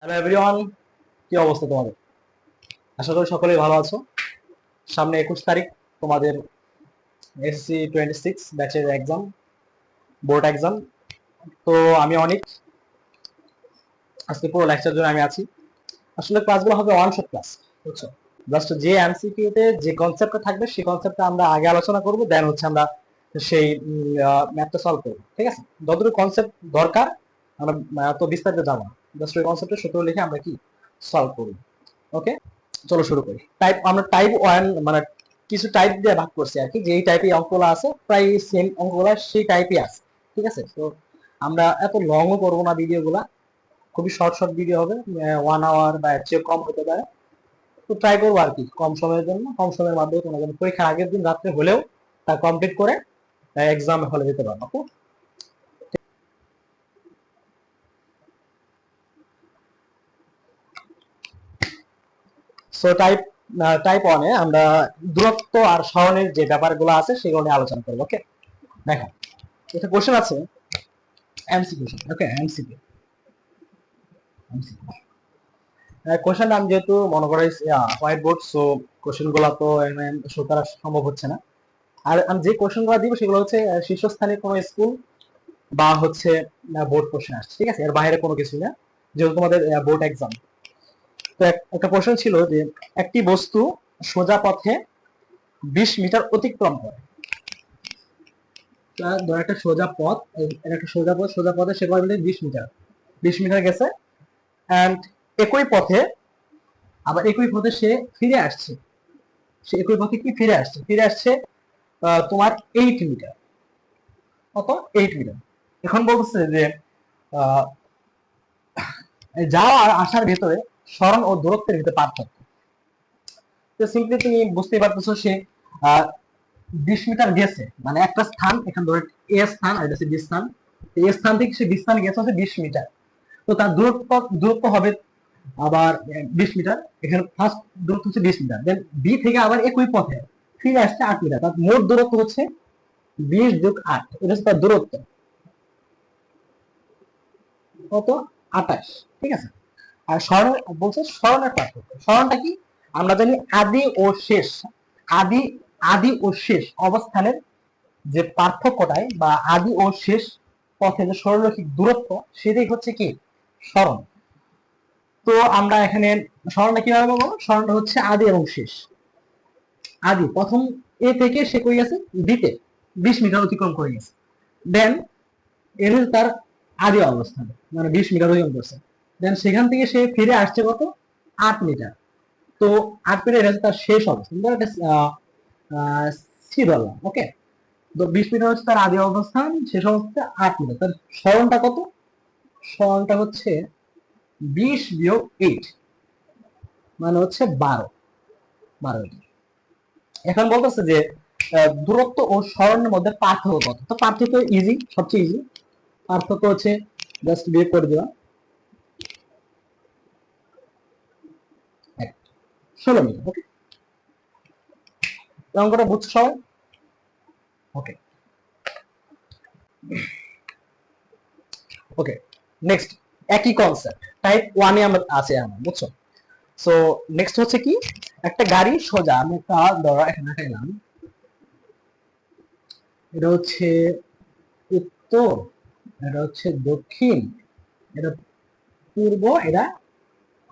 Hello everyone, কি অবস্থা তোমাদের? আশা করি সকলেই ভালো আছো। সামনে 21 তারিখ তোমাদের এসএসসি 26 ব্যাচের এক্সাম, বোর্ড এক্সাম। তো আমি অনেক আজকে পুরো লেকচার জন্য আমি আছি। আসলে ক্লাসগুলো হবে ওয়ান শট ক্লাস, বুঝছো? জাস্ট যে এমসিকিউ তে যে কনসেপ্টটা থাকবে সেই কনসেপ্টটা আমরা আগে আলোচনা করব, দেন হচ্ছে আমরা সেই ম্যাথটা সলভ করব, ঠিক আছে? যতটুকু কনসেপ্ট দরকার আমরা তো বিস্তারিত যাবো না, জাস্ট ওই কনসেপ্টের সূত্র লিখে আমরা কি সলভ করব। ওকে, চলো শুরু করি। আমরা টাইপ ওয়ান মানে কিছু টাইপ দিয়ে ভাগ করছি আর কি, যে এই টাইপে অঙ্কগুলো আছে প্রায় সেম অঙ্কগুলো সেই টাইপই আছে, ঠিক আছে? তো আমরা এত লংও করবো না ভিডিওগুলা, খুবই শর্ট শর্ট ভিডিও হবে, 1 আওয়ার বা এর চেয়ে কম হতে পারে। তো ট্রাই করবো আর কি কম সময়ের জন্য, কম সময়ের মাধ্যমে তোমরা যেন পরীক্ষার আগের দিন রাত্রে হলেও তা কমপ্লিট করে এক্সাম হলে যেতে পারবো। ওকে, সো টাইপ ওয়ানে আমরা দূরত্ব আর সরণের যে ব্যাপারগুলো আছে সেগুলো নিয়ে আলোচনা করবো। ওকে, দেখো এটা কোশ্চেন আছে, এমসিকিউ। ওকে, এমসিকিউ কোশ্চেন আমি যেহেতু মনে করি হোয়াইট বোর্ড, সো কোশ্চেন গুলা তো শো করা সম্ভব হচ্ছে না। আর আমি যে কোশ্চেন গুলো দিব সেগুলো হচ্ছে শীর্ষস্থানীয় কোনো স্কুল বা হচ্ছে বোর্ড কোশ্চেন আসছে, ঠিক আছে? এর বাইরে কোনো কিছু না, যেহেতু তোমাদের বোর্ড এক্সাম। তো একটা কোশ্চেন ছিল যে একটি বস্তু সোজা পথে 20 মিটার অতিক্রম করে। ধর একটা সোজা পথ, একটা সোজা পথে সে করে 20 মিটার, 20 মিটার গেছে, অ্যান্ড একই পথে আবার একই পথে সে ফিরে আসছে। সে একই পথে কি ফিরে আসছে তোমার 8 মিটার। কত? 8 মিটার। এখন বলছে যে আহ, যাওয়া আর আসার ভেতরে সরণ ও দূরত্বের ভিতরে পার্থক্য। তো সিম্পলি তুমি বুঝতেই পারতেছো, সে 20 মিটার গেছে, মানে একটা স্থান, এখানে ধরে এ স্থান আর এটা হচ্ছে বি স্থান। এ স্থান থেকে সে বি স্থান গেছে হচ্ছে 20 মিটার। তো তার দূরত্ব হবে আবার 20 মিটার। এখানে ফার্স্ট দূরত্ব হচ্ছে 20 মিটার, দেন বি থেকে আবার একই পথে ফিরে আসছে 8 মিটার। তার মোট দূরত্ব হচ্ছে 20 + 8, এটা হচ্ছে তার দূরত্ব। কত? 28, ঠিক আছে? আর সরণ বলছে সরণের পার্থক্য। সরণটা কি? আমরা জানি আদি ও শেষ, আদি আদি ও শেষ অবস্থানের যে পার্থক্যটাই বা আদি ও শেষ পথে যে সরলরৈখিক দূরত্ব, সেটাই হচ্ছে কি সরণ। তো আমরা এখানে সরণটা কিভাবে পাবো? সরণটা হচ্ছে আদি এবং শেষ। আদি প্রথম এ থেকে সে কই গেছে? বিতে 20 মিটার অতিক্রম করে গেছে, দেন এর তার আদি অবস্থান, মানে 20 মিটার অতিক্রম করছে। দেন সেখান থেকে সে ফিরে আসছে কত? 8 মিটার। তো 8 মিটার হচ্ছে তার শেষ অবস্থান, সি ধরলাম। ওকে, তো 20 মিটার হচ্ছে তার আদি অবস্থান, শেষ অবস্থান 8 মিটার। তার সরণটা কত? সরণটা হচ্ছে 20 - 8, মানে হচ্ছে 12। এখন বলতেছে যে দূরত্ব ও সরণের মধ্যে পার্থক্য কত? তো পার্থক্য ইজি, সবচেয়ে ইজি পার্থক্য হচ্ছে জাস্ট বিয়োগ করে দিলাম 16 মিটার। ওকে, অঙ্কটা বুঝছো সবাই? ওকে ওকে, নেক্সট একই কনসেপ্ট টাইপ ওয়ানে আমরা আছে আমার, বুঝছো? সো নেক্সট হচ্ছে কি, একটা গাড়ি সোজা, আমি একটা ধরো এখানে দেখাইলাম, এটা হচ্ছে উত্তর, এটা হচ্ছে দক্ষিণ, এটা পূর্ব, এটা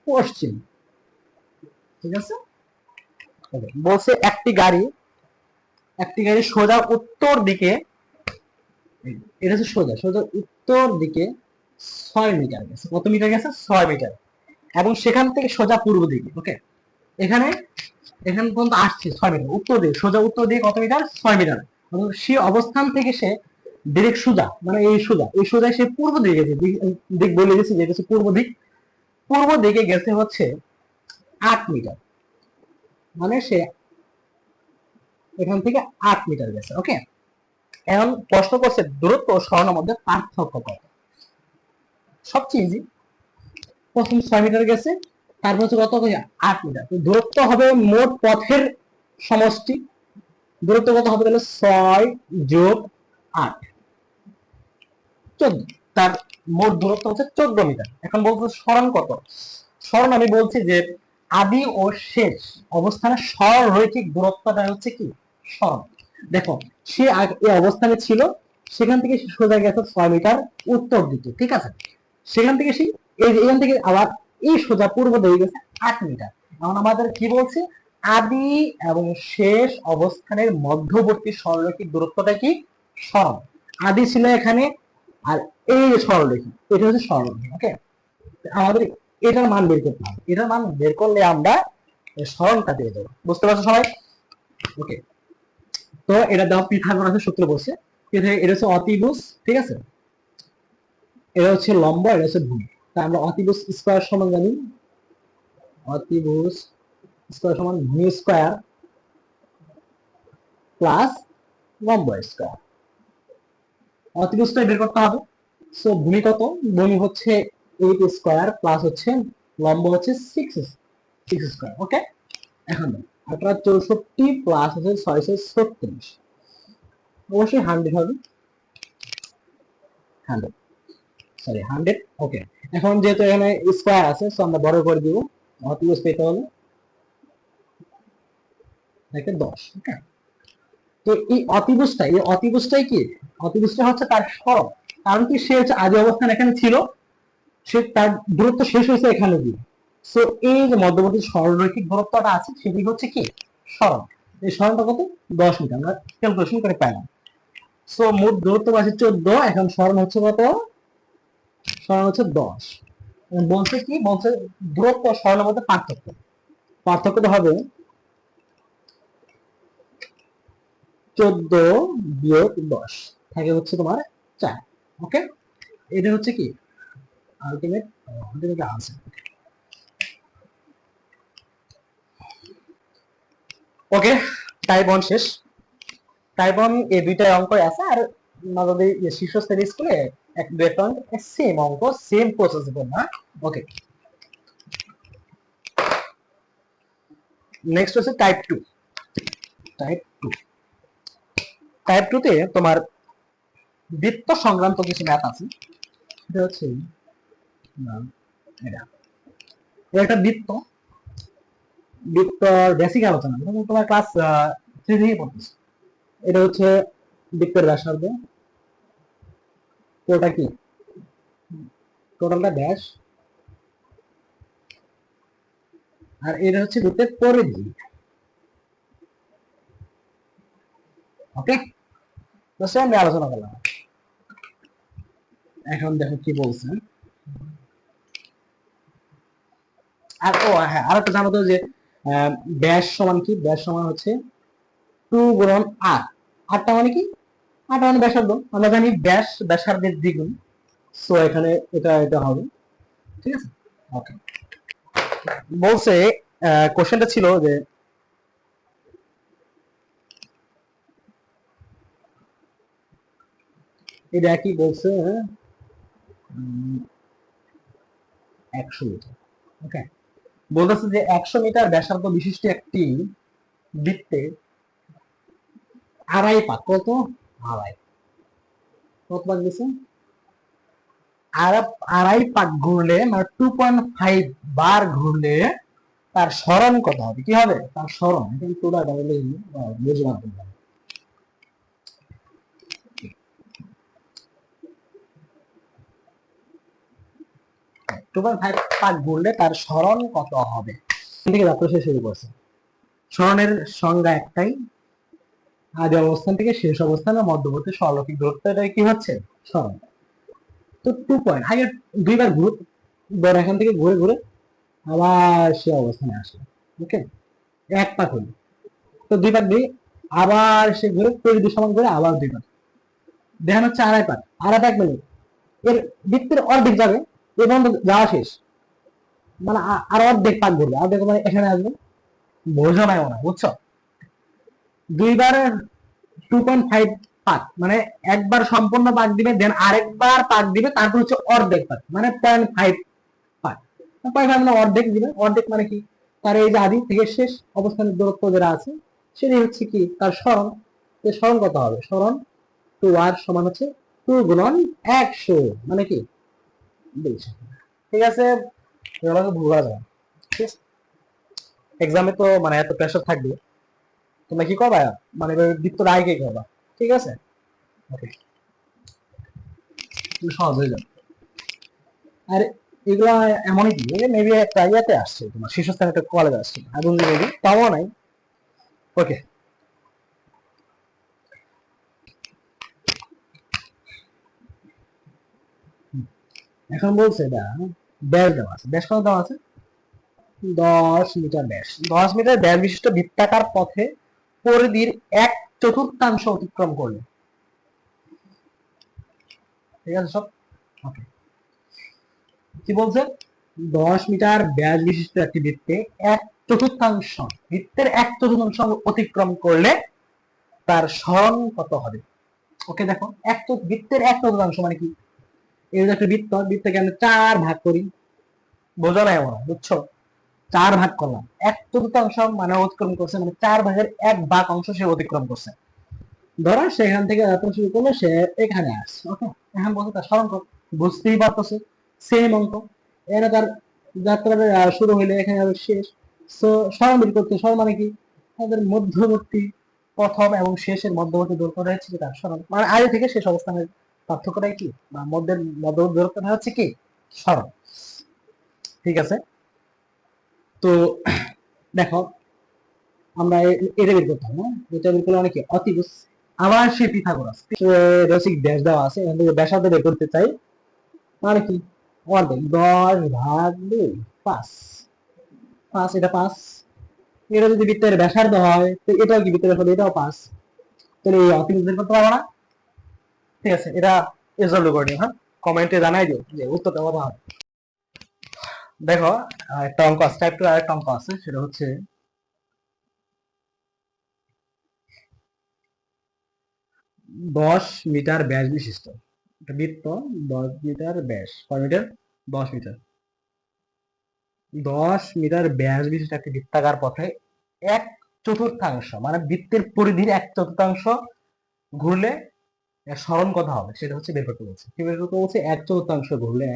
পশ্চিম, ঠিক আছে? বলছে একটি গাড়ি সোজা উত্তর দিকে, এটা হচ্ছে সোজা সোজা উত্তর দিকে 6 মিটার গেছে। কত মিটার গেছে? 6 মিটার। এবং সেখান থেকে সোজা পূর্ব দিকে, ওকে, এখানে এখান পর্যন্ত আসছে 6 মিটার উত্তর দিকে, সোজা উত্তর দিকে কত মিটার? 6 মিটার। এবং সে অবস্থান থেকে সে ডিরেক্ট সোজা, মানে এই সোজা সে পূর্ব দিকে গেছে, দিক বলে গেছে যে হচ্ছে পূর্ব দিক। পূর্ব দিকে গেছে হচ্ছে 8 মিটার, মানে সে এখান থেকে 8 মিটার গেছে। ওকে, এখন প্রশ্ন করছে দূরত্ব ও সরণের মধ্যে পার্থক্য কত? সবচেয়ে ইজি, প্রথম 6 মিটার গেছে, তারপর হচ্ছে কত? 8 মিটার। তো দূরত্ব হবে মোট পথের সমষ্টি। দূরত্ব কত হবে তাহলে? 6 + 8, 14। তার মোট দূরত্ব হচ্ছে 14 মিটার। এখন বলবো সরণ কত। সরণ আমি বলছি যে আদি ও শেষ অবস্থানের সরলরৈখিক দূরত্বটা হচ্ছে কি সরণ। দেখো সে এই অবস্থানে ছিল, সেখান থেকে সে সোজা গেছে 6 মিটার উত্তর দিকে, ঠিক আছে। সেখান থেকে সে এখান থেকে আবার এই সোজা পূর্ব দিকে গেছে 8 মিটার। এখন আমাদের কি বলছে, আদি এবং শেষ অবস্থানের মধ্যবর্তী সরলরৈখিক দূরত্বটা কি সরণ। আদি ছিল এখানে, আর এই সরলরেখা এটা হচ্ছে সরলরেখা। ওকে, আমাদের এটার মান বের করতে হবে। এটার মান বের করলে আমরা সরণটা পেয়ে যাবো। বুঝতে পারছো সবাই? ওকে, তো এটা দাও পিথাগোরাসের সূত্র বলছে। এটা হচ্ছে অতিভুজ, ঠিক আছে। এটা হচ্ছে লম্ব, এটা হচ্ছে ভূমি। তা আমরা অতিভুজ স্কয়ার সমান জানি, অতিভুজ স্কয়ার সমান ভূমি স্কয়ার প্লাস লম্ব স্কয়ার। অতিভুজটা বের করতে হবে। সো ভূমি কত? ভূমি হচ্ছে 8 স্কয়ার প্লাস হচ্ছে লম্ব হচ্ছে 6 স্কয়ার। ওকে, এখন 1864 প্লাস হচ্ছে 636, অবশ্যই 100 হবে, 100 সরি 100। ওকে, এখন যেহেতু এখানে স্কয়ার আছে সো আমরা বড় করে দিব। অতিভুজ পেতে হলে দেখেন 10। ওকে, তো এই অতিভুজটাই কি, অতিভুজটা হচ্ছে তার সরণ। কারণ কি, সে হচ্ছে আদি অবস্থান এখানে ছিল, সে তার দূরত্ব শেষ হয়েছে এখানে দিয়ে। সো এই যে মধ্যবর্তী সরলরৈখিক দূরত্বটা আছে সেটি হচ্ছে কি সরণ। এই সরণটা কত? 10 মিটার আমরা ক্যালকুলেশন করে পাইলাম। সো মোট দূরত্ব আছে 14, এখন সরণ হচ্ছে কত? সরণ হচ্ছে 10। বলছে কি, বলছে দূরত্ব সরণের মধ্যে পার্থক্যটা হবে 14 বিয়োগ 10 থাকে হচ্ছে তোমার 4। ওকে, এটা হচ্ছে কি আলটিমেট আনসার। ওকে, টাইপ 1 শেষ। টাইপ 1 এই দুইটাই অঙ্ক আছে, আর আমাদের শীর্ষস্থানীয় স্কুলে এক দুই একটা সেম অঙ্ক, সেম প্রসেস না। ওকে, নেক্সট হচ্ছে টাইপ 2। টাইপ 2, টাইপ 2 তে তোমার বৃত্ত সংক্রান্ত কিছু ম্যাথ আছে। এটা হচ্ছে এটা একটা বৃত্ত, বৃত্তর বেসিক আলোচনা তোমার ক্লাস 3 থেকে পড়তেছে। এটা হচ্ছে বৃত্তের ব্যাসার্ধ, ওটা কি টোটালটা ব্যাস, আর এটা হচ্ছে বৃত্তের পরিধি। ওকে, তো সে আমি আলোচনা করলাম। এখন দেখো কি বলছে। আর ও হ্যাঁ, আর একটা জানো তো যে ব্যাস সমান কি, ব্যাস সমান হচ্ছে 2 গুণন r। আরটা মানে কি, আরটা মানে ব্যাসার্ধ। আমরা জানি ব্যাস ব্যাসার্ধের দ্বিগুণ, সো এখানে এটা এটা হবে, ঠিক আছে। ওকে, বলছে কোশ্চেনটা ছিল যে এটা কি বলছে, 100 মিটার। ওকে, বলতেছে যে 100 মিটার ব্যাসার্ধ বিশিষ্ট একটি বৃত্তে আড়াই পাক, কত আড়াই, কত পাক দিছে, আড়াই পাক ঘুরলে মানে 2.5 বার ঘুরলে তার সরণ কত হবে, কি হবে তার সরণ। এখন পুরো ডাবল বুঝলাম। 2.5 পাক ঘুরলে তার সরণ কত হবে, থেকে যাত্রা শুরু করছে। সরণের সংজ্ঞা একটাই, আদি অবস্থান থেকে শেষ অবস্থানের মধ্যবর্তী সরলরৈখিক দূরত্বটা কি হচ্ছে সরণ। তো 2 পয়েন্ট আগে দুইবার ঘুর, ধর এখান থেকে ঘুরে ঘুরে আবার সে অবস্থানে আসে। ওকে, এক পাক হলো, তো দুই পাক দিয়ে আবার সে ঘুরে পরিধি সমান করে আবার দুই পাক, দেখানো হচ্ছে আড়াই পাক। আড়াই পাক মানে এর বৃত্তের অর্ধেক যাবে এবং যাওয়া শেষ, মানে আর অর্ধেক পাক ঘুরবে, অর্ধেক মানে এখানে আসবে। বোঝো নাই মনে, বুঝছো? দুইবার 2.5 পাক মানে একবার সম্পূর্ণ পাক দিবে, দেন আরেকবার পাক দিবে, তারপর হচ্ছে অর্ধেক পাক মানে 0.5 পাক। 0.5 মানে অর্ধেক দিবে। অর্ধেক মানে কি, তার এই যে আদি থেকে শেষ অবস্থানের দূরত্ব যেটা আছে সেটাই হচ্ছে কি তার সরণ। সরণ কত হবে, সরণ 2r সমান হচ্ছে 70 গুণন 100 মানে কি 200। ঠিক আছে, এগুলোকে ভুল করা যাবে। ঠিক আছে, এক্সামে তো মানে এত প্রেশার থাকবে, তোমরা কি করবা মানে বৃত্তটা আগে করবা। ঠিক আছে, ওকে, সহজ হয়ে যাবে। আর এগুলা এমনই কি মেবি একটা ইয়াতে আসছে, তোমার শীর্ষস্থানে একটা কলেজ আসছে, আগুন মেবি তাও নাই। ওকে, এখন বলছে এটা ব্যাস দেওয়া আছে, ব্যাস কত দেওয়া আছে 10 মিটার ব্যাস। 10 মিটার ব্যাস বিশিষ্ট বৃত্তাকার পথে পরিধির 1/4 অতিক্রম করলে। ঠিক আছে সব ওকে। কি বলছে 10 মিটার ব্যাস বিশিষ্ট একটি বৃত্তে 1/4 বৃত্তের 1/4 অতিক্রম করলে তার সরণ কত হবে। ওকে দেখো, বৃত্তের 1/4 মানে কি, এই যে একটা বৃত্ত, বৃত্তকে আমরা 4 ভাগ করি, বোঝো না এমন, বুঝছো, 4 ভাগ করলাম, 1/4 মানে অতিক্রম করছে, মানে 4/1 অংশ সে অতিক্রম করছে। ধরো সেখান থেকে যাত্রা শুরু করলে সে এখানে আসছে। ওকে, এখন বলছে তার সরণ কত, বুঝতেই পারতেছে সেম অঙ্ক, এখানে তার যাত্রাটা শুরু হইলে এখানে আবার শেষ। সো সরণ বের করতে, সরণ মানে কি, তাদের মধ্যবর্তী প্রথম এবং শেষের মধ্যবর্তী দূরত্ব হচ্ছে কি তার সরণ, মানে আগে থেকে শেষ অবস্থানের পার্থক্যটাই কি, বা মধ্যবর্তী দূরত্বটা হচ্ছে কি সরণ। ঠিক আছে, তো দেখো আমরা এটা বের করতে হবে, এটা বের করলে অনেকে অতিভুজ, আবার সে পিথাগোরাস রসিক ব্যাস দেওয়া আছে, এখান থেকে ব্যাসার্ধ বের করতে চাই, মানে কি অর্ধেক 10/2 5 5, এটা 5, এটা যদি বৃত্তের ব্যাসার্ধ হয় তো এটাও কি বৃত্তের ব্যাসার্ধ, এটাও 5, তাহলে এই অতিভুজ বের করতে পারবো না। ঠিক আছে, এটা রেজাল্ট করে নিও, হ্যাঁ কমেন্টে জানাই দিও যে উত্তরটা কত হবে। দেখো একটা অঙ্ক আছে, টাইপ 2 আরেকটা অঙ্ক আছে, সেটা হচ্ছে 10 মিটার ব্যাস বিশিষ্ট একটা বৃত্ত, 10 মিটার ব্যাস, কয় মিটার 10 মিটার, 10 মিটার ব্যাস বিশিষ্ট একটি বৃত্তাকার পথে 1/4 মানে বৃত্তের পরিধির 1/4 ঘুরলে এর সরণ কত হবে সেটা হচ্ছে বের করতে বলছে। কি বের করতে বলছে, 1/4 ঘুরলে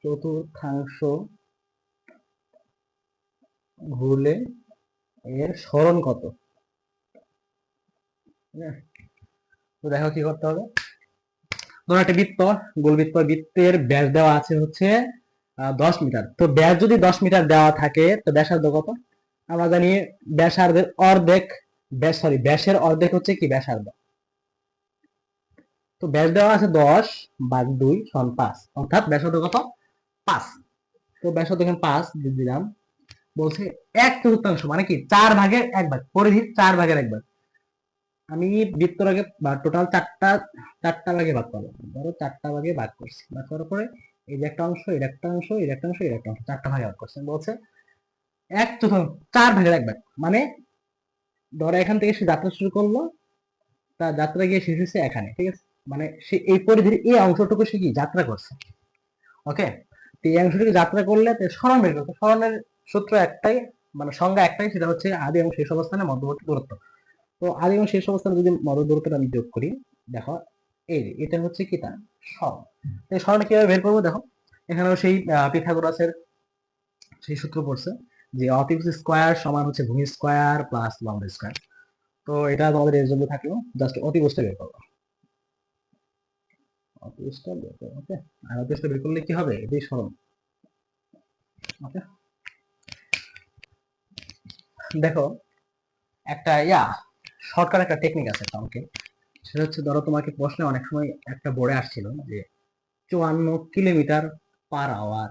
1/4 ঘুরলে এর সরণ কত। তো দেখো কি করতে হবে, ধরো একটা বৃত্ত, গোলবৃত্ত, বৃত্তের ব্যাস দেওয়া আছে হচ্ছে 10 মিটার। তো ব্যাস যদি 10 মিটার দেওয়া থাকে তো ব্যাসার্ধ কত, আমরা জানি ব্যাসার্ধের অর্ধেক, ব্যাসের অর্ধেক হচ্ছে কি ব্যাসার্ধ। তো ব্যাস দেওয়া আছে 10/2 সমান 5, অর্থাৎ ব্যাসার্ধ কত 5। তো ব্যাসার্ধ এখানে 5 দিয়ে দিলাম, বলছে 1/4 মানে কি 4/1 পরিধির 4/1। আমি বৃত্তটাকে বা টোটাল চারটা চারটা ভাগে ভাগ করলাম, ধরো চারটা ভাগে ভাগ করছি, ভাগ করার পরে এই যে একটা অংশ, এর একটা অংশ, এর একটা অংশ, এর একটা অংশ, চারটা ভাগে ভাগ করছি। বলছে 1/4, 4/1, মানে ধরো এখান থেকে সে যাত্রা শুরু করলো, তার যাত্রা গিয়ে শেষ হচ্ছে এখানে। ঠিক আছে, মানে সে এই পরিধির এই অংশটুকু সে কি যাত্রা করছে। ওকে, তো এই অংশটুকু যাত্রা করলে সরণ বের করতে, সরণের সূত্র একটাই, মানে সংজ্ঞা একটাই, সেটা হচ্ছে আদি এবং শেষ অবস্থানে মধ্যবর্তী দূরত্ব। তো আদি এবং শেষ অবস্থানে যদি মধ্যবর্তী দূরত্বটা আমি যোগ করি, দেখো এই যে এটা হচ্ছে কি তার সরণ। এই সরণটা কিভাবে বের করবো, দেখো এখানেও সেই পিথাগোরাসের সেই সূত্র পড়ছে যে অতিভুজ স্কয়ার সমান হচ্ছে ভূমি স্কয়ার প্লাস লম্ব স্কয়ার। তো এটা তোমাদের এর জন্য থাকলো, জাস্ট অতিভুজটা বের করবো, অতিভুজটা বের করবো। ওকে, আর অতিভুজটা বের করলে কি হবে, এটাই সরণ। ওকে, দেখো একটা শর্টকাট একটা টেকনিক আছে একটা অঙ্কে, সেটা হচ্ছে ধরো তোমাকে প্রশ্নে অনেক সময় একটা বোর্ডে আসছিল যে 54 কিলোমিটার পার আওয়ার,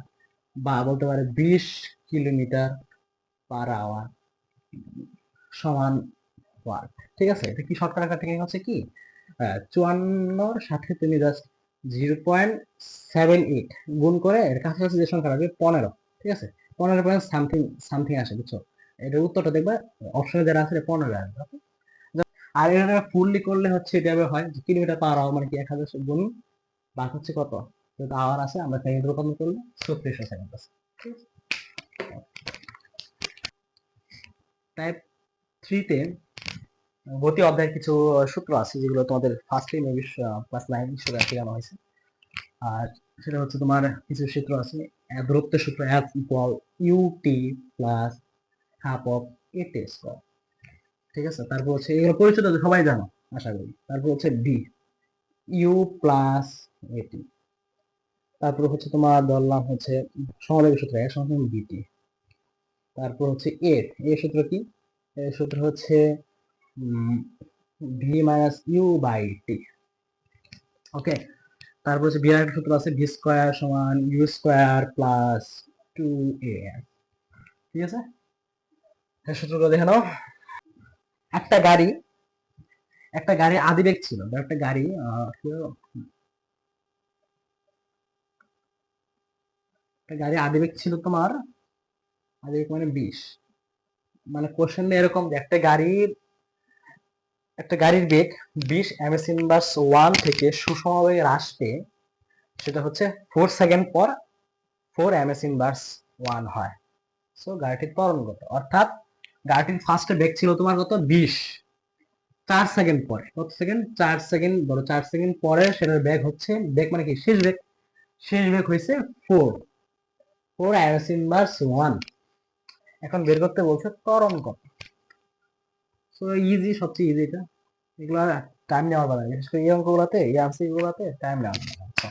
বা বলতে পারে 20 কিলোমিটার পার আওয়ার সমান ওয়াট। ঠিক আছে, এটা কি শর্টকাট একটা টেকনিক হচ্ছে কি, 54 সাথে তুমি জাস্ট 0.78 গুণ করে এর কাছাকাছি যে সংখ্যা রাখবে 15। ঠিক আছে, 15 সামথিং সামথিং আসে, বুঝছো, এটার উত্তরটা দেখবে অপশনে যারা আছে 15 আসবে। Okay? আর এটা ফুললি করলে হচ্ছে এটা হয় কিলোমিটার পার আওয়ার, মানে কি 1000 গুণ ভাগ হচ্ছে কত, যেহেতু আওয়ার আছে আমরা সেকেন্ড রূপান্তর করলে 3600 সেকেন্ড আছে। টাইপ 3 তে গতি অধ্যায়ের কিছু সূত্র আছে যেগুলো তোমাদের ফার্স্টলি মেবি ক্লাস 9 হিসেবে শেখানো হয়েছে। আর সেটা হচ্ছে তোমার কিছু সূত্র আছে, দূরত্বের সূত্র F equal u t plus half of a t square, ঠিক আছে। তারপর হচ্ছে এগুলো পরিচিত, সবাই জানো আশা করি। তারপর হচ্ছে বি ইউ প্লাস এটি, তারপর হচ্ছে তোমার ধরলাম হচ্ছে সমাবেগ সূত্র এর সমান বিটি। তারপর হচ্ছে এর সূত্র কি, এর সূত্র হচ্ছে ভি মাইনাস ইউ বাই টি, ওকে। তারপর হচ্ছে বি এর একটা সূত্র আছে, ভি স্কয়ার সমান ইউ স্কয়ার প্লাস 2a, ঠিক আছে। এই সূত্রটা দেখে নাও। একটা গাড়ি, একটা গাড়ি আদিবেগ ছিল, একটা গাড়ি একটা গাড়ি আদিবেগ ছিল তোমার, আদিবেগ মানে 20, মানে কোশ্চেন এরকম যে একটা গাড়ির বেগ 20 এমএস ইনভার্স 1 থেকে সুষমভাবে হ্রাস পেয়ে সেটা হচ্ছে 4 সেকেন্ড পর 4 এমএস ইনভার্স 1 হয়। সো গাড়িটির ত্বরণ কত, অর্থাৎ গাড়িটির ফার্স্টে বেগ ছিল তোমার কত 20, 4 সেকেন্ড পরে, কত সেকেন্ড, 4 সেকেন্ড, ধরো 4 সেকেন্ড পরে সেটার বেগ হচ্ছে, বেগ মানে কি শেষ বেগ, শেষ বেগ হয়েছে 4 এমএস ইনভার্স 1। এখন বের করতে বলছে ত্বরণ কত। সো ইজি, সবচেয়ে ইজি এটা, এগুলো টাইম নেওয়ার কথা, বিশেষ করে এই অঙ্কগুলোতে, এই এমসি গুলোতে টাইম নেওয়ার কথা।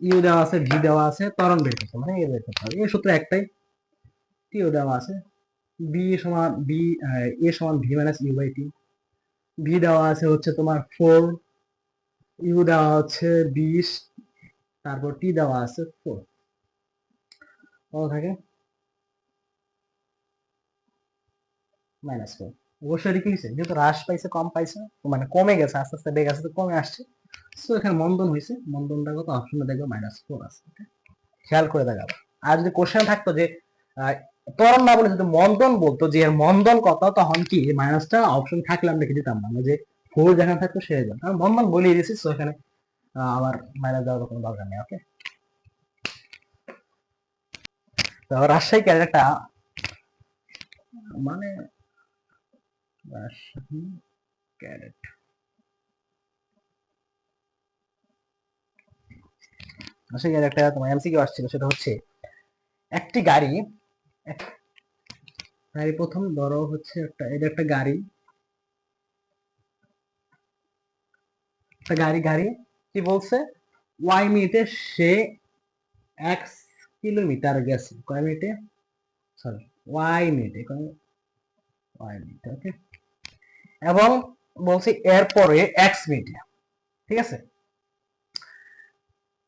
ইউ দেওয়া আছে, ভি দেওয়া আছে, ত্বরণ বের করতে মানে এ বের করতে হবে, এই সূত্র একটাই। টিও দেওয়া আছে, বি সমান বি, এ সমান v minus u by t. V দেওয়া আছে হচ্ছে তোমার 4, ইউ দেওয়া হচ্ছে 20, তারপর টি দেওয়া আছে 4, কত থাকে -4। অবশ্যই কি হয়েছে, যেহেতু হ্রাস পাইছে, কম পাইছে, মানে কমে গেছে, আস্তে আস্তে বেগ আস্তে কমে আসছে। সো এখানে মন্দন হয়েছে, মন্দনটা কত অপশনে দেখবে -4 আছে, খেয়াল করে দেখাবো। আর যদি কোশ্চেন থাকতো যে ত্বরণ না বলে যদি মন্দন বলতো যে এর মন্দন কত, তখন কি মাইনাসটা অপশন থাকলে আমরা লিখে দিতাম না, যে 4 যেখানে থাকতো সে যান, কারণ মন্দন বলিয়ে দিয়েছি। সো এখানে আবার মাইনাস দেওয়ার কোনো দরকার নেই, ওকে। তো রাজশাহী ক্যাডেটটা মানে রাজশাহী ক্যাডেট, রাজশাহী ক্যাডেটটা তোমার এমসিকিউ আসছিল, সেটা হচ্ছে একটি গাড়ি, গাড়ি প্রথম ধরো হচ্ছে এটা একটা গাড়ি, একটা গাড়ি কি বলছে, ওয়াই মিনিটে সে এক্স কিলোমিটার গেছে, কয় মিনিটে, সরি ওয়াই মিনিটে, ওয়াই মিনিটে, ওকে। এবং বলছে এরপরে এক্স মিনিটে, ঠিক আছে।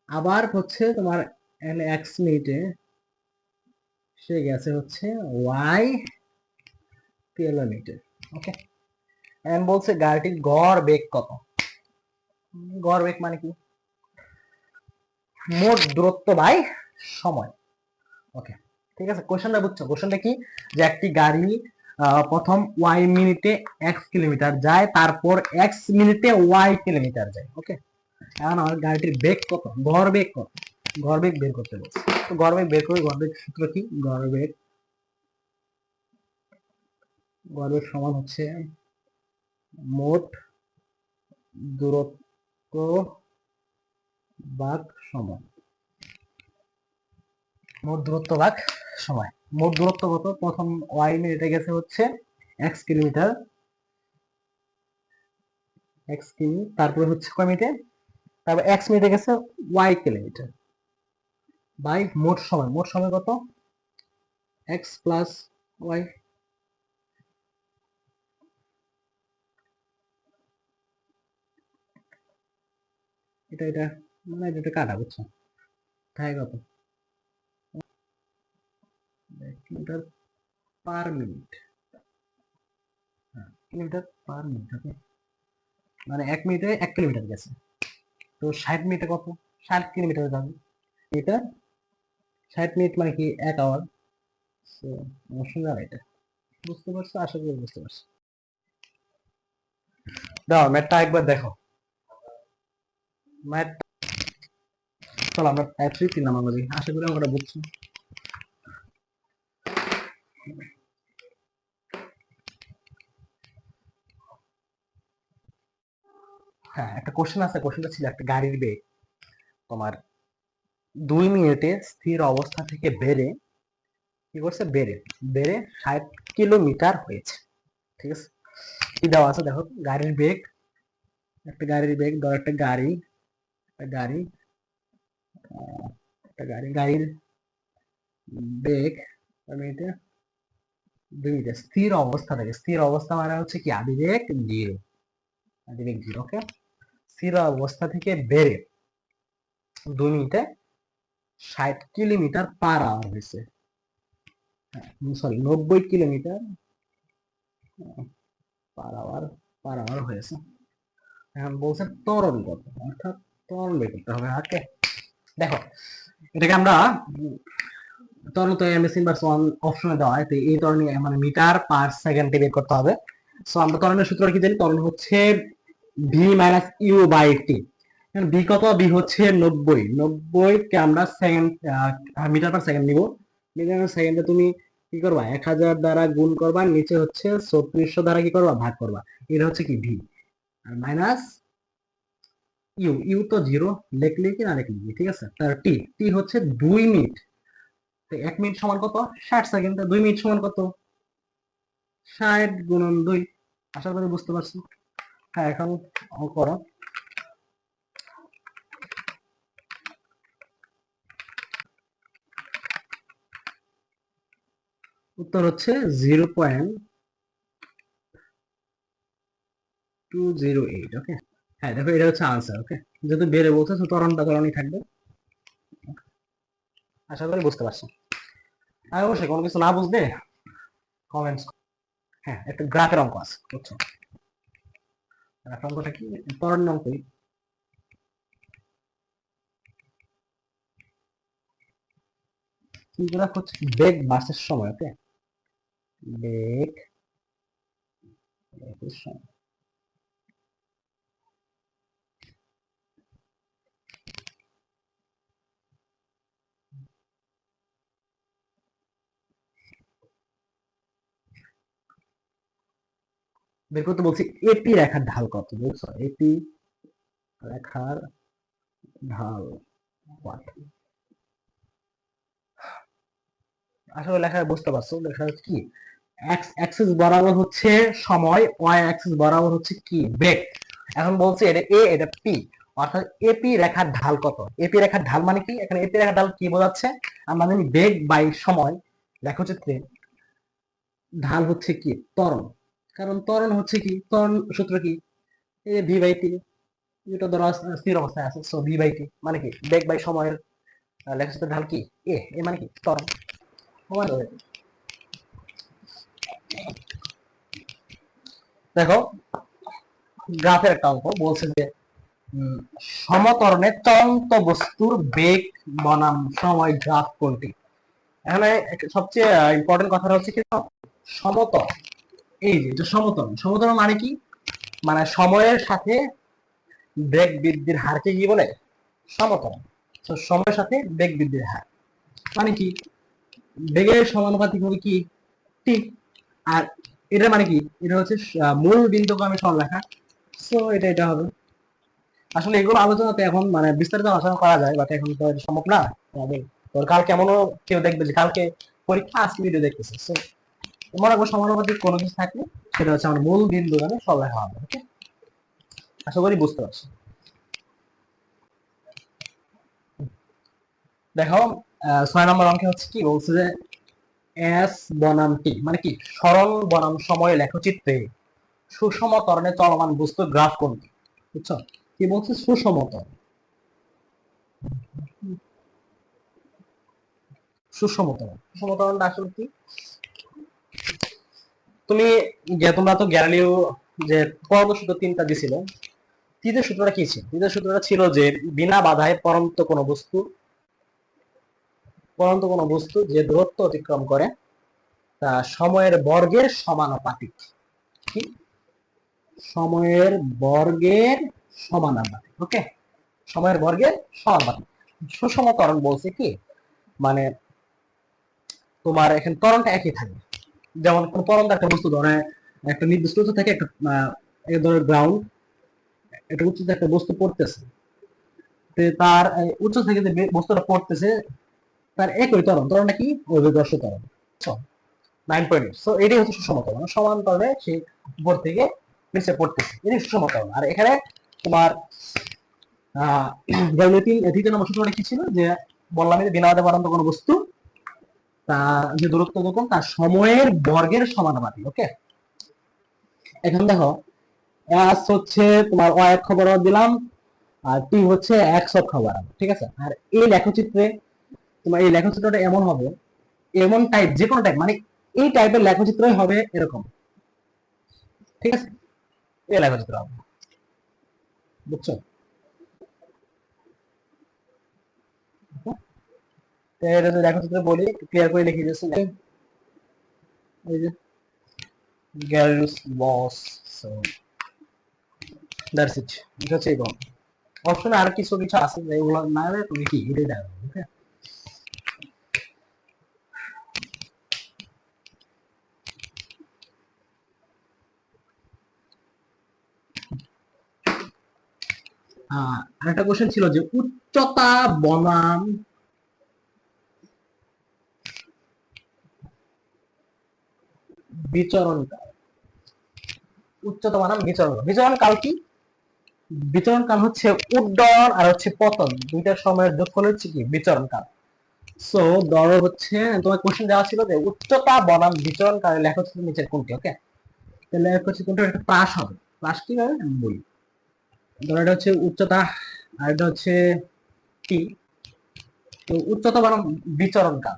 আবার হচ্ছে তোমার এক্স মিনিটে সে গেছে হচ্ছে ওয়াই কিলোমিটার, ওকে। এন্ড বলছে গাড়িটির গড় বেগ কত। গড় বেগ মানে কি, মোট দূরত্ব বাই সময়, ওকে, ঠিক আছে। কোশ্চেনটা বুঝছো, কোশ্চেনটা কি, যে একটি গাড়ি প্রথম ওয়াই মিনিটে এক্স কিলোমিটার যায়, তারপর এক্স মিনিটে ওয়াই কিলোমিটার যায়, ওকে। এখন আমার গাড়িটির বেগ কত, গড় বেগ কত, গড় বেগ বের করতে বলছে। তো গড় বেগ বের করি, গড় বেগ সূত্র কি, গড় বেগ সমান হচ্ছে মোট দূরত্ব ভাগ সময়, মোট দূরত্ব ভাগ সময়। মোট দূরত্ব কত, প্রথম ওয়াই মিনিটে গেছে হচ্ছে এক্স কিলোমিটার, এক্স কিমি, তারপরে হচ্ছে কয় মিনিটে, তারপর এক্স মিনিটে গেছে ওয়াই কিলোমিটার, বাই মোট সময়, মোট সময় কত এক্স প্লাস ওয়াই। এটা মানে এটা কাটা, বুঝছো, তাই কত kilometre per minute, kilometre per minute, okay. মানে 1 মিনিটে 1 কিলোমিটার গেছে, তো 60 মিনিটে কত, 60 কিলোমিটার যাবে, এটা 60 মিনিট মানে কি 1 আওয়ার। অবশ্যই যাবে এটা, বুঝতে পারছো, আশা করি বুঝতে পারছো। দাও ম্যাথটা একবার দেখো, ম্যাথ, চলো আমরা টাইপ 3 নাম্বার দেখি, আশা করি আমরা বুঝছি। হ্যাঁ, একটা কোশ্চেন আছে, কোশ্চেনটা ছিল একটা গাড়ির বেগ তোমার 2 মিনিটে স্থির অবস্থা থেকে বেড়ে কি করছে, বেড়ে বেড়ে 60 কিলোমিটার হয়েছে। ঠিক আছে, কি দেওয়া আছে দেখো, গাড়ির বেগ, ধর একটা গাড়ি, একটা গাড়ি গাড়ির বেগ মিনিটে 2 মিনিটে স্থির অবস্থা থেকে, স্থির অবস্থা মানে হচ্ছে কি আদিবেগ জিরো, ওকে। স্থির অবস্থা থেকে বেড়ে 2 মিনিটে 60 কিলোমিটার পার আওয়ার হয়েছে, সরি 90 কিলোমিটার পার আওয়ার হয়েছে। এখন বলছে ত্বরণ কত, অর্থাৎ ত্বরণ বের করতে হবে। ওকে, দেখো এটাকে আমরা ত্বরণ তো এমএস ইনভার্স 1 অপশনে দেওয়া হয়, তো এই ত্বরণ মানে মিটার পার সেকেন্ডে বের করতে হবে। সো আমরা ত্বরণের সূত্র কি জানি, ত্বরণ হচ্ছে v minus u by t. V কত, ভি হচ্ছে 90 কে আমরা সেকেন্ড মিটার পার সেকেন্ড নিব। মিটার পার সেকেন্ডে তুমি কি করবা, 1000 দ্বারা গুণ করবা, নিচে হচ্ছে 3600 দ্বারা কি করবা, ভাগ করবা। এটা হচ্ছে কি ভি, আর মাইনাস ইউ, ইউ তো জিরো, লিখলি কি না লিখলি, ঠিক আছে। তার টি, টি হচ্ছে 2 মিনিট, তো 1 মিনিট সমান কত, 60 সেকেন্ড, 2 মিনিট সমান কত, 60 গুণন 2। আশা করি বুঝতে পারছো। হ্যাঁ, এখন করো। উত্তর হচ্ছে 0.208। ওকে, হ্যাঁ দেখো এটা হচ্ছে আনসার। ওকে, যেহেতু বেড়ে বলছে তো ত্বরণটা ত্বরণই থাকবে। আশা করি বুঝতে পারছো। আর অবশ্যই কোনো কিছু না বুঝলে কমেন্টস। হ্যাঁ, একটা গ্রাফের অঙ্ক আছে, বুঝছো? গ্রাফের অঙ্কটা কি, ত্বরণ অঙ্কই। কি গ্রাফ হচ্ছে, বেগ ভার্সেস সময়। ওকে, বেগ ভার্সেস সময়। বের করতে বলছি এপি রেখার ঢাল কত, বুঝছো? এপি রেখার ঢাল কত, আসলে লেখা বুঝতে পারছো? লেখা হচ্ছে কি, এক্স অ্যাক্সিস বরাবর হচ্ছে সময়, ওয়াই অ্যাক্সিস বরাবর হচ্ছে কি, বেগ। এখন বলছে এটা এ, এটা পি, অর্থাৎ এপি রেখার ঢাল কত। এপি রেখার ঢাল মানে কি, এখানে এপি রেখার ঢাল কি বোঝাচ্ছে, আমরা জানি বেগ বাই সময়, লেখচিত্রে ঢাল হচ্ছে কি ত্বরণ। কারণ ত্বরণ হচ্ছে কি, ত্বরণ সূত্র কি, এই ভি বাই টি, এটা ধরো স্থির অবস্থায় আছে, সো ভি বাই টি মানে কি বেগ বাই সময়ের লেখচিত্রের ঢাল কি এ, এ মানে কি ত্বরণ। দেখো গ্রাফের একটা অঙ্ক বলছে যে সমতরণে চলন্ত বস্তুর বেগ বনাম সময় গ্রাফ কোনটি। এখানে সবচেয়ে ইম্পর্টেন্ট কথাটা হচ্ছে কি, সমতল। এই যে এটা সমতল, সমতল মানে কি, মানে সময়ের সাথে বেগ বৃদ্ধির হারকে কি বলে, সমতল। তো সময়ের সাথে বেগ বৃদ্ধির হার মানে কি, বেগের সমানুপাতিক হবে কি টি, আর এটা মানে কি, এটা হচ্ছে মূল বিন্দুগামী সরলরেখা। সো এটা হবে। আসলে এগুলো আলোচনাতে এখন মানে বিস্তারিত আলোচনা করা যায়, বাট এখন তো এটা সম্ভব না আমাদের। তোর কালকে এমনও কেউ দেখবে যে কালকে পরীক্ষা আজকে ভিডিও দেখতেছে, সো মনে করো সমানুপাতিক কোনো কিছু থাকলে সেটা হচ্ছে আমার মূল বিন্দুগামী সরলরেখা হবে। ওকে, আশা করি বুঝতে পারছি। দেখো 6 নম্বর অঙ্কে হচ্ছে কি বলছে যে এস বনাম টি মানে কি, সরল বনাম সময় লেখচিত্রে সুষম ত্বরণে চলমান বস্তুর গ্রাফ কোনটি। বুঝছো, কি বলছে, সুষম ত্বরণ, সুষম ত্বরণ। সুষম ত্বরণটা আসলে কি, তুমি তোমরা তো গ্যালিলিও যে পরম সূত্র 3টা দিছিল, তৃতীয় সূত্রটা কি ছিল, তৃতীয় সূত্রটা ছিল যে বিনা বাধায় পরন্ত কোনো বস্তু যে দূরত্ব অতিক্রম করে তা সময়ের বর্গের সমানুপাতিক। কি, সময়ের বর্গের সমানুপাতিক। ওকে, সময়ের বর্গের সমানুপাতিক। সুষম ত্বরণ বলছে কি, মানে তোমার এখানে ত্বরণটা একই থাকবে। যেমন কোন ত্বরণ একটা বস্তু ধরে একটা নির্দিষ্ট উচ্চতা থেকে একটা এই ধরো গ্রাউন্ড, এটা উচ্চতা একটা বস্তু পড়তেছে, তার উচ্চ থেকে যে বস্তুটা পড়তেছে তার একই ত্বরণ, ত্বরণটা কি অভিকর্ষ ত্বরণ। 9.8। সো এটাই হচ্ছে সুষম ত্বরণ, সমান ত্বরণে সে উপর থেকে নিচে পড়তেছে, এটাই সুষম ত্বরণ। আর এখানে তোমার তৃতীয় নম্বর সূত্রটা কি ছিল, যে বললাম যে বিনা বাধা বাড়ন্ত কোনো বস্তু তার যে দূরত্ব যখন তার সময়ের বর্গের সমানুপাতিক। ওকে, এখন দেখো এস হচ্ছে তোমার অ অক্ষ বরাবর দিলাম, আর টি হচ্ছে এক্স অক্ষ বরাবর, ঠিক আছে। আর এই লেখচিত্রে তোমার এই লেখচিত্রটা এমন হবে, এমন টাইপ, যে কোনো টাইপ, মানে এই টাইপের লেখচিত্রই হবে এরকম, ঠিক আছে। এই লেখচিত্র হবে, বুঝছো? এটা যদি লেখচিত্র বলি, ক্লিয়ার করে লিখে দিয়েছি, এই যে গ্যালিলিওস লস। সো দ্যাটস ইট, এটা হচ্ছে এই অপশনে আর কিছু কিছু আছে, যেগুলো না হলে তুমি কি এটাই দেখো। ওকে, আরেকটা কোশ্চেন ছিল যে উচ্চতা বনাম বিচরণ কাল। উচ্চতা বনাম বিচরণ কাল। বিচরণ কাল কি? বিচরণ কাল হচ্ছে উড্ডয়ন আর হচ্ছে পতন, দুইটার সময়ের যোগফল হচ্ছে কি বিচরণ কাল। সো ধরো হচ্ছে তোমার কোশ্চেন দেওয়া ছিল যে উচ্চতা বনাম বিচরণ কালের লেখচিত্র নিচের কোনটি। ওকে, তাহলে লেখচিত্রটা একটা প্রাস হবে। প্রাস কি হবে আমি বলি। ধরো এটা হচ্ছে উচ্চতা, আর এটা হচ্ছে টি। তো উচ্চতা বনাম বিচরণ কাল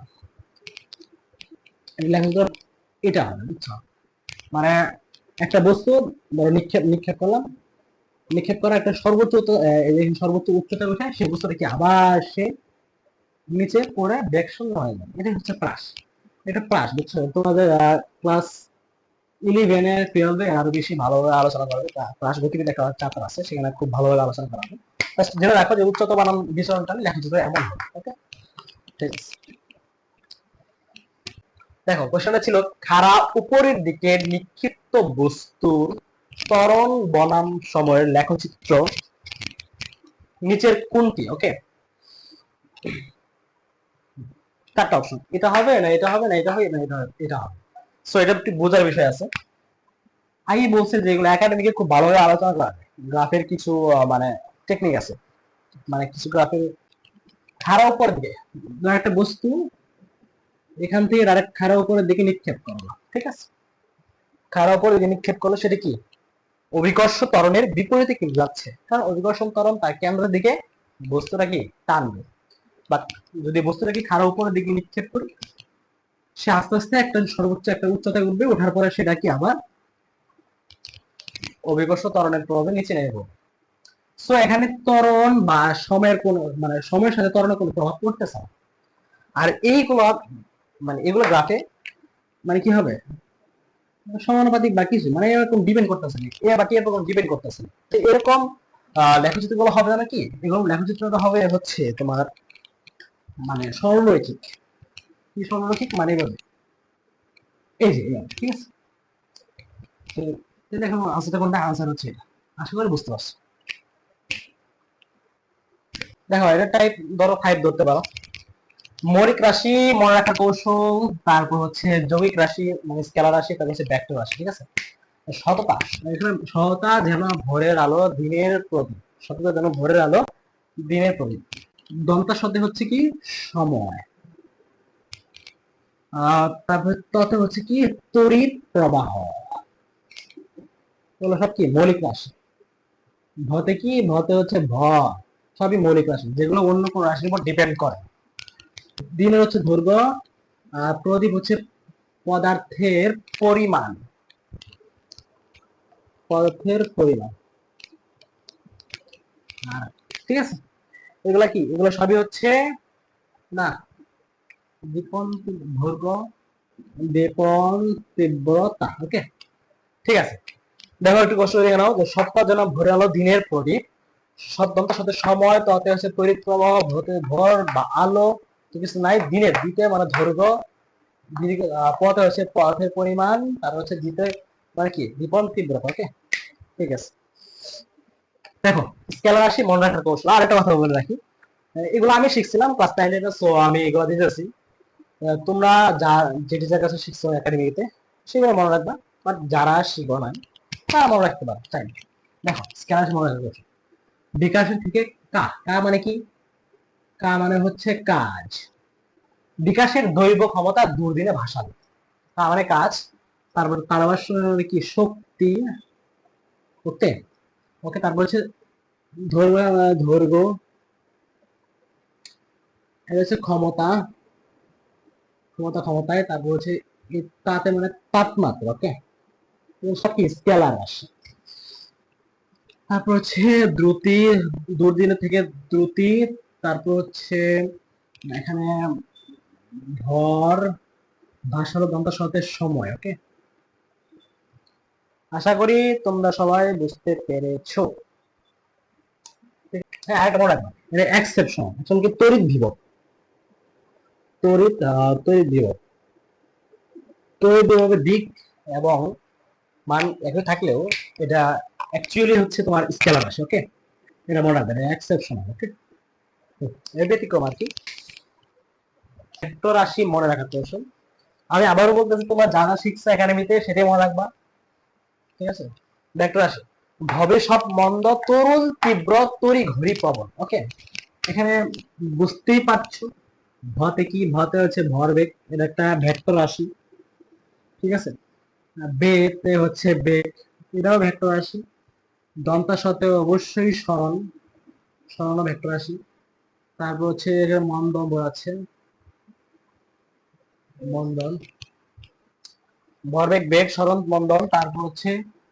লেখচিত্র এটা হবে, বুঝছো? মানে একটা বস্তু ধরো নিক্ষেপ নিক্ষেপ করলাম, নিক্ষেপ করা একটা সর্বোচ্চ সর্বোচ্চ উচ্চতা উঠে সে বস্তুটা কি আবার সে নিচে পড়ে ব্যাকশূন্য হয়ে যাবে, এটা হচ্ছে প্রাস। এটা প্রাস, বুঝছো? তোমাদের ক্লাস 11 12 আরো বেশি ভালোভাবে আলোচনা করবে, প্রাস গতিবিদ্যা একটা চ্যাপ্টার আছে, সেখানে খুব ভালোভাবে আলোচনা করা হবে। জেনে রাখো যে উচ্চতা বনাম বিচরণটা লেখচিত্র এমন হবে। ওকে, ঠিক আছে। দেখো কোশ্চেনটা ছিল খাড়া উপরের দিকে নিক্ষিপ্ত বস্তুর ত্বরণ বনাম সময়ের লেখচিত্র নিচের কোনটি। ওকে, চারটা অপশন, এটা হবে না এটা হবে না এটা হবে না এটা হবে, এটা হবে। সো এটা একটু বোঝার বিষয় আছে। আগে বলছে যে এগুলো একাডেমিকে খুব ভালোভাবে আলোচনা করা যায়, গ্রাফের কিছু মানে টেকনিক আছে, মানে কিছু গ্রাফের খাড়া উপর দিকে একটা বস্তু এখান থেকে ডাইরেক্ট খাড়া উপরের দিকে নিক্ষেপ করলো, ঠিক আছে। খাড়া উপরে দিকে নিক্ষেপ করলো, সেটা কি অভিকর্ষ ত্বরণের বিপরীতে কিন্তু যাচ্ছে, কারণ অভিকর্ষণ ত্বরণ তার কেন্দ্রের দিকে বস্তুটা কি টানবে। বাট যদি বস্তুটা কি খাড়া উপরের দিকে নিক্ষেপ করি, সে আস্তে আস্তে একটা সর্বোচ্চ একটা উচ্চতায় উঠবে, ওঠার পরে সেটা কি আবার অভিকর্ষ ত্বরণের প্রভাবে নিচে নেমে পড়বে। সো এখানে ত্বরণ বা সময়ের কোন, মানে সময়ের সাথে ত্বরণের কোনো প্রভাব পড়তেছে না। আর এইগুলো মানে এগুলো গ্রাফে মানে কি হবে সমানুপাতিক বা কিছু, মানে এরকম ডিপেন্ড করতেছে না, এ বা টি এর কোনো ডিপেন্ড করতেছে না। তো এরকম লেখচিত্রগুলো হবে না কি, এরকম লেখচিত্রটা হবে হচ্ছে তোমার মানে সরলরৈখিক। কি সরলরৈখিক মানে এভাবে, এই যে ঠিক আছে। তো দেখো আনসারটা কোনটা, আনসার হচ্ছে এটা। আশা করি বুঝতে পারছো। দেখো এটা টাইপ ধরো 5 ধরতে পারো। মৌলিক রাশি মনে রাখার কৌশল, তারপর হচ্ছে যৌগিক রাশি মানে স্কেলার রাশি, তারপর হচ্ছে ভেক্টর রাশি, ঠিক আছে। সততা, এখানে সততা যেন ভোরের আলো দিনের প্রদীপ, সততা যেন ভোরের আলো দিনের প্রদীপ। দন্তা শব্দে হচ্ছে কি সময়। তারপর তত হচ্ছে কি তড়িৎ প্রবাহ। এগুলো সব কি মৌলিক রাশি। ভতে কি, ভতে হচ্ছে ভর, সবই মৌলিক রাশি যেগুলো অন্য কোন রাশির উপর ডিপেন্ড করে। দিনের হচ্ছে দৈর্ঘ্য, প্রদীপ হচ্ছে পদার্থের পরিমাণ, পদার্থের পরিমাণ। ঠিক আছে, এগুলা কি, এগুলো সবই হচ্ছে না দীপন দৈর্ঘ্য, দীপন তীব্রতা। ওকে, ঠিক আছে। দেখো একটু কষ্ট করে নাও যে সপ্তাহ যেন ভোরে আলো দিনের প্রদীপ, দন্তের সাথে সময়, তাতে হচ্ছে তড়িৎ প্রবাহ, ভোতে ভর বা আলো, তো কিছু নাই, দিনের দিতে মানে দৈর্ঘ্য, পথে হচ্ছে পথের পরিমাণ, তার হচ্ছে দিতে মানে কি দীপন তীব্রতা। ওকে, ঠিক আছে। দেখো স্কেলার রাশি মনে রাখার কৌশল আর একটা কথা বলে রাখি, এগুলো আমি শিখছিলাম ক্লাস 9 এ, সো আমি এগুলো দিতেছি। তোমরা যা যে টিচার কাছে শিখছো একাডেমিতে সেগুলো মনে রাখবা, বাট যারা শিখো না তারা মনে রাখতে পারো চাই। দেখো স্কেলার রাশি মনে রাখার কৌশল, বিকাশের থেকে কা, কা মানে কি? কা মানে হচ্ছে কাজ। বিকাশের দৈব ক্ষমতা দুর্দিনে ভাসাবে, কা মানে কাজ, তারপর কারাবাস মানে কি? শক্তি। ওকে, ওকে, তারপর হচ্ছে ধৈর্য, ধৈর্য, এটা হচ্ছে ক্ষমতা, ক্ষমতায়, তারপর হচ্ছে তাতে মানে তাপমাত্রা। ওকে, সব কি স্কেলার রাশি। তারপর হচ্ছে দ্রুতি, দুর্দিনের থেকে দ্রুতি, তারপর হচ্ছে এখানে ভর, ভাষার দন্ত সাথে সময়। ওকে, আশা করি তোমরা সবাই বুঝতে পেরেছো। হ্যাঁ, আরেকটা মনে রাখবা, এটা এক্সেপশন, আসলে কি তড়িৎ বিভব, তড়িৎ বিভব, তড়িৎ বিভবের দিক এবং মান একই থাকলেও এটা অ্যাকচুয়ালি হচ্ছে তোমার স্কেলার রাশি। ওকে, এটা মনে রাখবে, এটা এক্সেপশন। ওকে, এর ব্যতিক্রম আর কি। ভেক্টর রাশি মনে রাখার কৌশল আমি আবারও বলতেছি, তোমরা যারা শিখছো একাডেমিতে সেটাই মনে রাখবা। ঠিক আছে, ভেক্টর রাশি, ভবে সব মন্দ তরুণ তীব্র তরি ঘড়ি পবন। ওকে, এখানে বুঝতেই পারছো ভতে কি? ভতে হচ্ছে ভরবেগ, এটা একটা ভেক্টর রাশি। ঠিক আছে, বেতে হচ্ছে বেগ, এটাও ভেক্টর রাশি। দন্তা সত্ত্বেও অবশ্যই সরণ, সরণ ভেক্টর রাশি। তারপর হচ্ছে মন্দন বোঝাচ্ছে, মন্দন, ভরবেগ, বেগ, সরণ, মন্দন। তারপর হচ্ছে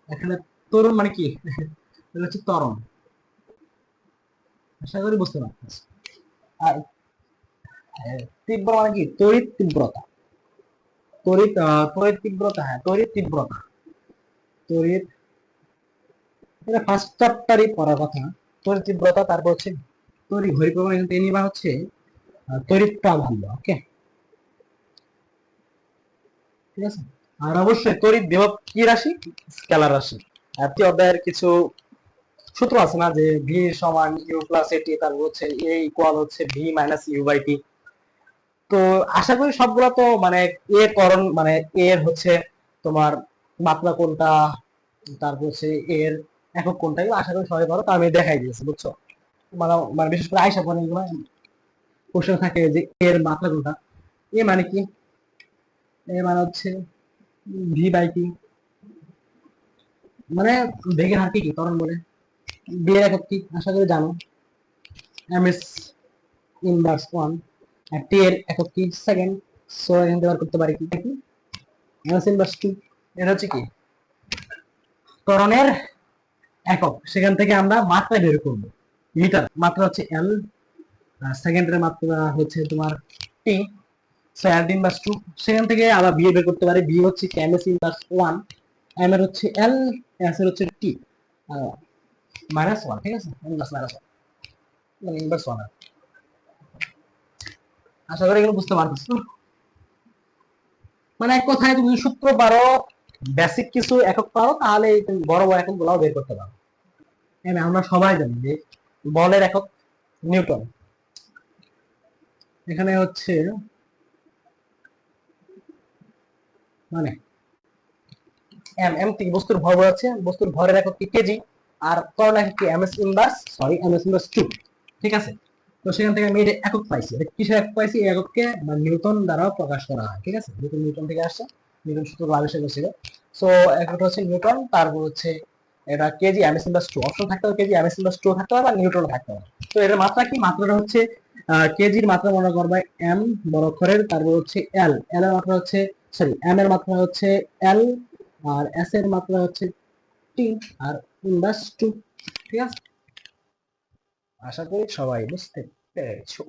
এখানে তরুণ মানে কি? এটা হচ্ছে ত্বরণ। আশা করি বুঝতে পারছি। আর তীব্র মানে কি? তড়িৎ তীব্রতা, তড়িৎ তীব্রতা, হ্যাঁ তড়িৎ তীব্রতা, তড়িৎ, এটা ফার্স্ট চ্যাপ্টারই পড়ার কথা। তড়িৎ তীব্রতা, তারপর হচ্ছে তড়িৎ ঘড়ি প্রমাণ, কিন্তু এনিবা হচ্ছে তড়িৎ প্রাধান্য। ওকে, ঠিক আছে। আর অবশ্যই তড়িৎ বিভব কি রাশি? স্কেলার রাশি। আর অধ্যায়ের কিছু সূত্র আছে না, যে ভি সমান ইউ প্লাস এটি, তারপর হচ্ছে এ ইকুয়াল হচ্ছে ভি মাইনাস ইউ বাই টি। তো আশা করি সবগুলো তো মানে এ করণ মানে এর হচ্ছে তোমার মাত্রা কোনটা, তারপর হচ্ছে এর একক কোনটা, এগুলো আশা করি সবাই পারো, তা আমি দেখাই দিয়েছি, বুঝছো? মানে মানে বিশেষ করে আয়সা পরে এগুলো কোশ্চেন থাকে যে এর মাত্রা কোনটা। এ মানে কি? এ মানে হচ্ছে ভি বাই টি, মানে বেগের হার কি ত্বরণ বলে। বি এর একক কি আশা করি জানো, এম এস ইনভার্স ওয়ান। আর টি এর একক কি? সেকেন্ড। সো এখান থেকে বার করতে পারি কি এম এস ইনভার্স টু। এটা হচ্ছে কি? ত্বরণের একক, সেখান থেকে আমরা মাত্রা বের করবো। মিটার মাত্রা হচ্ছে এল, সেকেন্ডের মাত্রা হচ্ছে তোমার t, so l inverse two. সেখান থেকে আবার বি বের করতে পারি, বি হচ্ছে m s inverse one, m এর হচ্ছে এল, এস এর হচ্ছে টি মাইনাস ওয়ান। ঠিক আছে, ইনভার্স মাইনাস ওয়ান মানে ইনভার্স ওয়ান। আশা করি এগুলো বুঝতে পারতেছো। মানে এক কথায় তুমি সূত্র পারো, বেসিক কিছু একক পারো, তাহলে তুমি বড় বড় একক গুলাও বের করতে পারো। আমরা সবাই জানি যে বলের একক নিউটন। এখানে হচ্ছে মানে এম, এম কি? বস্তুর ভর বোঝাচ্ছে, বস্তুর ভরের একক কি? কেজি। আর ত্বরণ একক কি? M s inverse, sorry m s inverse two. ঠিক আছে, তো সেখান থেকে আমি এটা একক পাইছি। এটা কিসের একক পাইছি? এই একককে নিউটন দ্বারা প্রকাশ করা হয়। ঠিক আছে, নিউটন থেকে আসছে, নিউটন সূত্র আবিষ্কার করেছিল। সো এককটা হচ্ছে নিউটন, তারপর হচ্ছে এটা kg m s inverse two. Option থাকতে হবে কেজি এমএস ইনভার্স টু থাকতে হবে, আর নিউটন থাকতে হবে। তো এর মাত্রা কি? মাত্রাটা হচ্ছে কেজির মাত্রা মনে করবে এম বড় অক্ষরের, তারপর হচ্ছে এল, এল এর মাত্রা হচ্ছে, সরি এম এর মাত্রা হচ্ছে এল, আর এস এর মাত্রা হচ্ছে টি, আর ইনভার্স টু। ঠিক আছে, আশা করি সবাই বুঝতে পেরেছো।